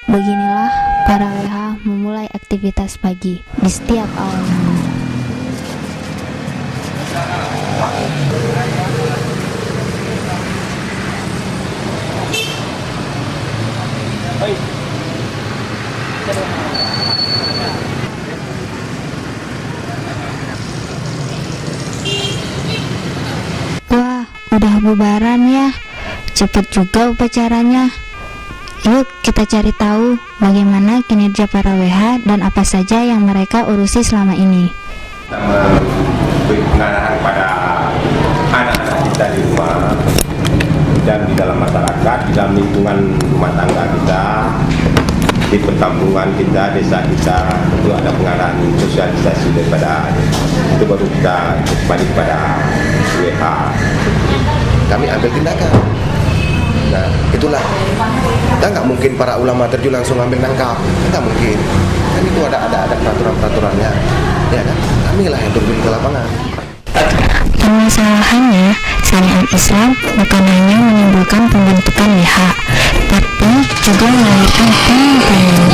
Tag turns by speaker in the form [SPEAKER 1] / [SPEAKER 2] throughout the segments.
[SPEAKER 1] Beginilah para WH memulai aktivitas pagi di setiap awal minggu. Wah, udah bubaran ya. Cepet juga upacaranya. Yuk kita cari tahu bagaimana kinerja para WH dan apa saja yang mereka urusi selama ini.
[SPEAKER 2] Memberi pengarahan pada anak-anak kita di rumah dan di dalam masyarakat, di dalam lingkungan rumah tangga kita, di perkampungan kita, desa kita, itu ada pengarahan sosialisasi daripada itu baru kita kembali kepada WH.
[SPEAKER 3] Kami ambil tindakan. Nah, itulah. Kita nggak mungkin para ulama terjun langsung ambil nangkap, nggak mungkin. Kan itu ada peraturan-peraturannya, ya kan? Kami lah yang turun ke lapangan.
[SPEAKER 1] Permasalahannya, syariat Islam bukan hanya menimbulkan pembentukan WH, tapi juga melahirkan penelitian.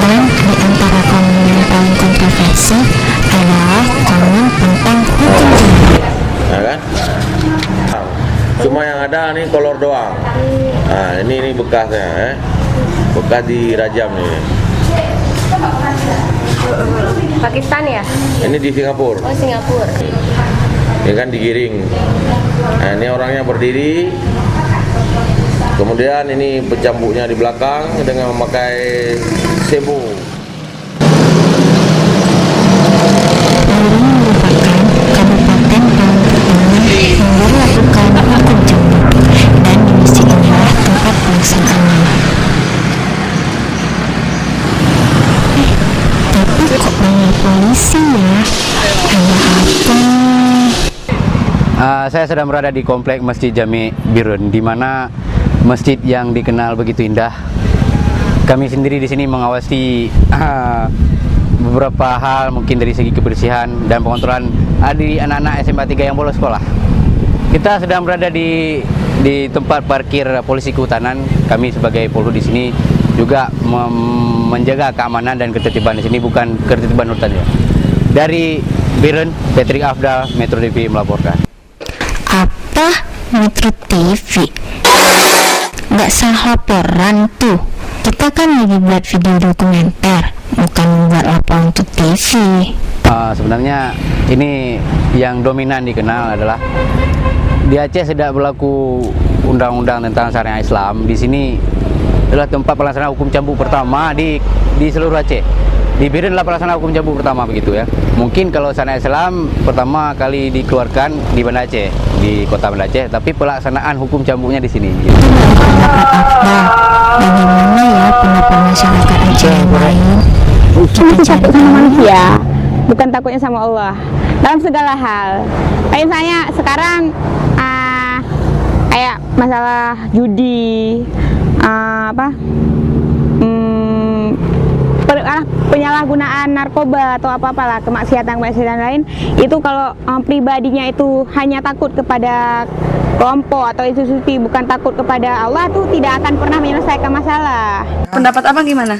[SPEAKER 1] Dan di antara komen yang paling kontroversi adalah komen tentang hukum jambak.
[SPEAKER 4] Ya kan? Cuma yang ada nih kolor doang. Nah, ini bekasnya, bekas dirajam nih.
[SPEAKER 5] Pakistan ya?
[SPEAKER 4] Ini di Singapura.
[SPEAKER 5] Oh, Singapura.
[SPEAKER 4] Ini kan digiring. Nah, ini orangnya berdiri. Kemudian ini pencambuknya di belakang dengan memakai sebu.
[SPEAKER 1] Merupakan kabupaten paling pertama yang memberlakukan hukum jambak, dan di masjid inilah tempat pelaksanaannya. Tapi kok banyak polisi ya? Ada apa?
[SPEAKER 6] Saya sedang berada di komplek Masjid Jami' Birun, di mana masjid yang dikenal begitu indah. Kami sendiri di sini mengawasi beberapa hal, mungkin dari segi kebersihan dan pengontrolan anak-anak SMA 3 yang bolos sekolah. Kita sedang berada di tempat parkir polisi kehutanan. Kami sebagai Polhut di sini juga menjaga keamanan dan ketertiban di sini, bukan ketertiban hutan ya. Dari Birun, Patrick Afdal, Metro TV melaporkan.
[SPEAKER 1] Apa? Metro TV? Nggak salah laporan tuh. Kita kan lagi buat video dokumenter, bukan membuat laporan untuk TV.
[SPEAKER 6] Sebenarnya ini yang dominan dikenal adalah di Aceh tidak berlaku undang-undang tentang syariat Islam. Di sini adalah tempat pelaksanaan hukum cambuk pertama di seluruh Aceh. Di Birun adalah pelaksanaan hukum cambuk pertama begitu ya. Mungkin kalau syariat Islam pertama kali dikeluarkan di Banda Aceh, di kota Banda Aceh, tapi pelaksanaan hukum cambuknya di sini. Gitu.
[SPEAKER 1] Bagaimana ya pendapat masyarakat Aceh yang lain?
[SPEAKER 5] Kita takut sama manusia, bukan takutnya sama Allah. Dalam segala hal. Kayak saya sekarang kayak masalah judi, penyalahgunaan narkoba atau apa-apalah, kemaksiatan lain, itu kalau pribadinya itu hanya takut kepada kelompok atau institusi, bukan takut kepada Allah, tuh tidak akan pernah menyelesaikan masalah.
[SPEAKER 7] Pendapat abang gimana?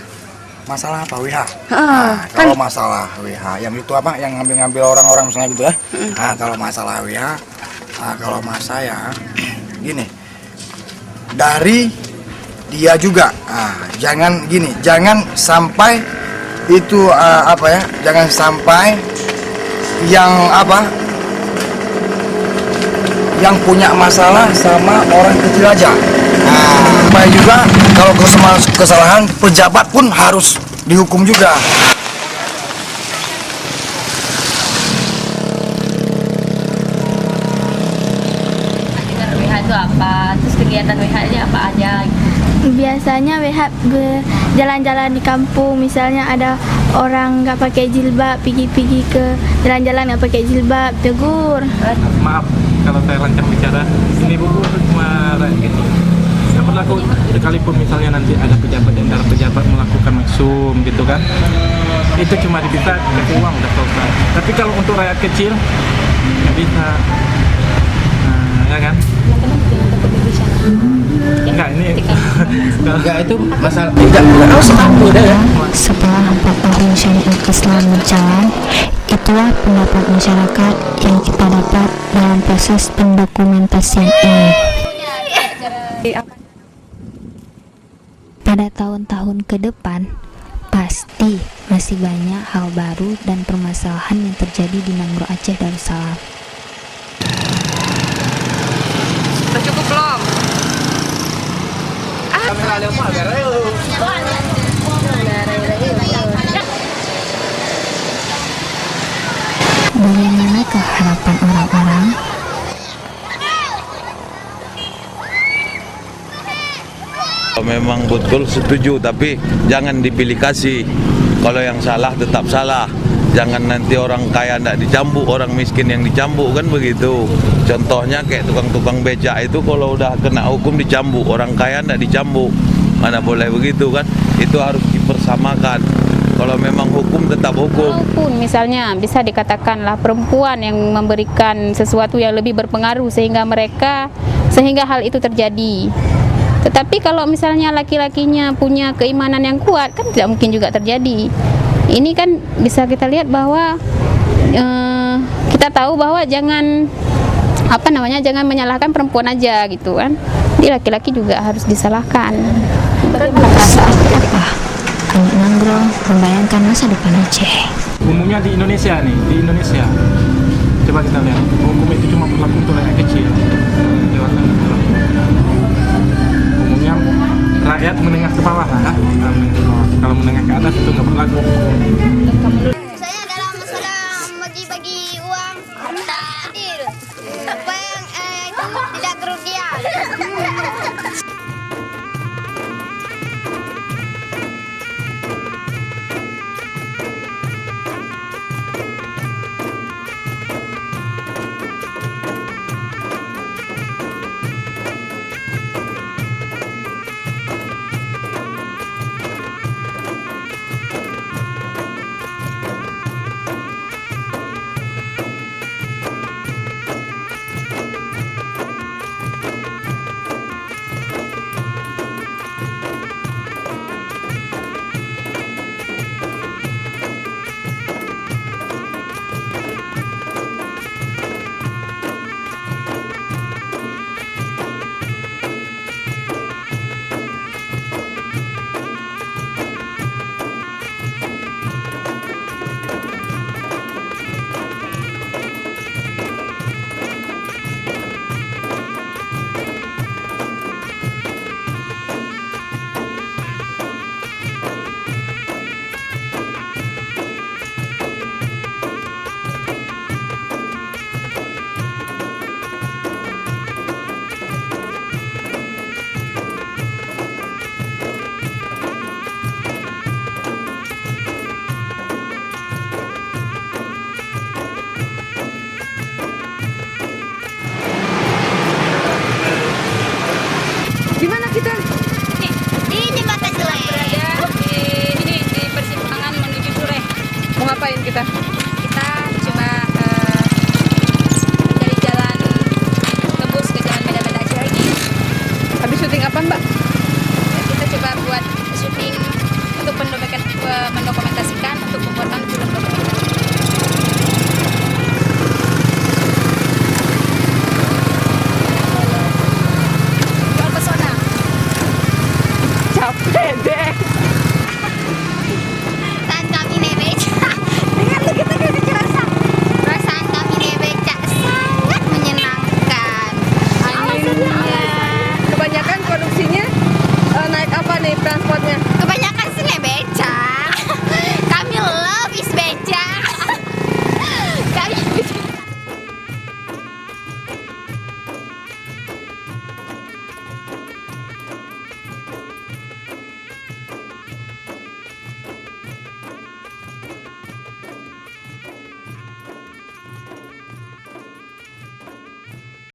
[SPEAKER 8] Masalah apa WH? Kalau masalah WH yang itu apa, yang ngambil orang-orang misalnya gitu ya. Nah, kalau masalah WH, kalau mas saya gini, dari dia juga, jangan gini, jangan sampai itu jangan sampai yang yang punya masalah sama orang kecil aja. Supaya juga kalau kesalahan pejabat pun harus dihukum juga.
[SPEAKER 5] WH itu apa? Terus kegiatan WH-nya apa aja?
[SPEAKER 9] Biasanya WH jalan-jalan di kampung, misalnya ada orang nggak pakai jilbab, pergi ke jalan-jalan nggak pakai jilbab, tegur.
[SPEAKER 10] Maaf kalau saya lancar bicara, ini buku cuma gitu. Yang berlaku sekalipun misalnya nanti ada pejabat dan antara pejabat melakukan maksum gitu kan, itu cuma bisa kasih uang udah selesai. Tapi kalau untuk rakyat kecil nggak bisa, ya kan? Enggak, itu masalah enggak usah tahu deh ya.
[SPEAKER 1] Setelah 4 tahun syariat Islam berjalan, itulah pendapat masyarakat yang kita dapat dalam proses pendokumentasian ini. Pada tahun-tahun ke depan, pasti masih banyak hal baru dan permasalahan yang terjadi di Nanggroe Aceh Darussalam.
[SPEAKER 5] Sudah cukup belum?
[SPEAKER 1] Bagaimanakah harapan orang-orang?
[SPEAKER 4] Memang betul setuju, tapi jangan dipilih kasih. Kalau yang salah tetap salah. Jangan nanti orang kaya tidak dicambuk, orang miskin yang dicambuk, kan begitu. Contohnya kayak tukang-tukang becak itu kalau udah kena hukum dicambuk, orang kaya tidak dicambuk. Mana boleh begitu kan? Itu harus dipersamakan. Kalau memang hukum tetap hukum.
[SPEAKER 7] Walaupun misalnya bisa dikatakanlah perempuan yang memberikan sesuatu yang lebih berpengaruh sehingga hal itu terjadi. Tetapi kalau misalnya laki-lakinya punya keimanan yang kuat, kan tidak mungkin juga terjadi. Ini kan bisa kita lihat bahwa kita tahu bahwa jangan menyalahkan perempuan aja gitu kan. Jadi laki-laki juga harus disalahkan.
[SPEAKER 1] Saat apa anak Nanggroe membayangkan masa depan Aceh?
[SPEAKER 10] Umumnya di Indonesia nih, di Indonesia. Coba kita lihat, hukum itu cuma berlaku untuk rakyat kecil. Umumnya rakyat menengah ke bawah lah. Kalau menengah ke atas itu nggak berlaku.
[SPEAKER 11] Saya dalam masalah bagi-bagi uang tidak adil. Apa yang itu tidak kerugian.
[SPEAKER 5] ngapain kita? Kita cuma cari jalan tembus ke jalan Medan Aceh lagi. Habis syuting apa, Mbak?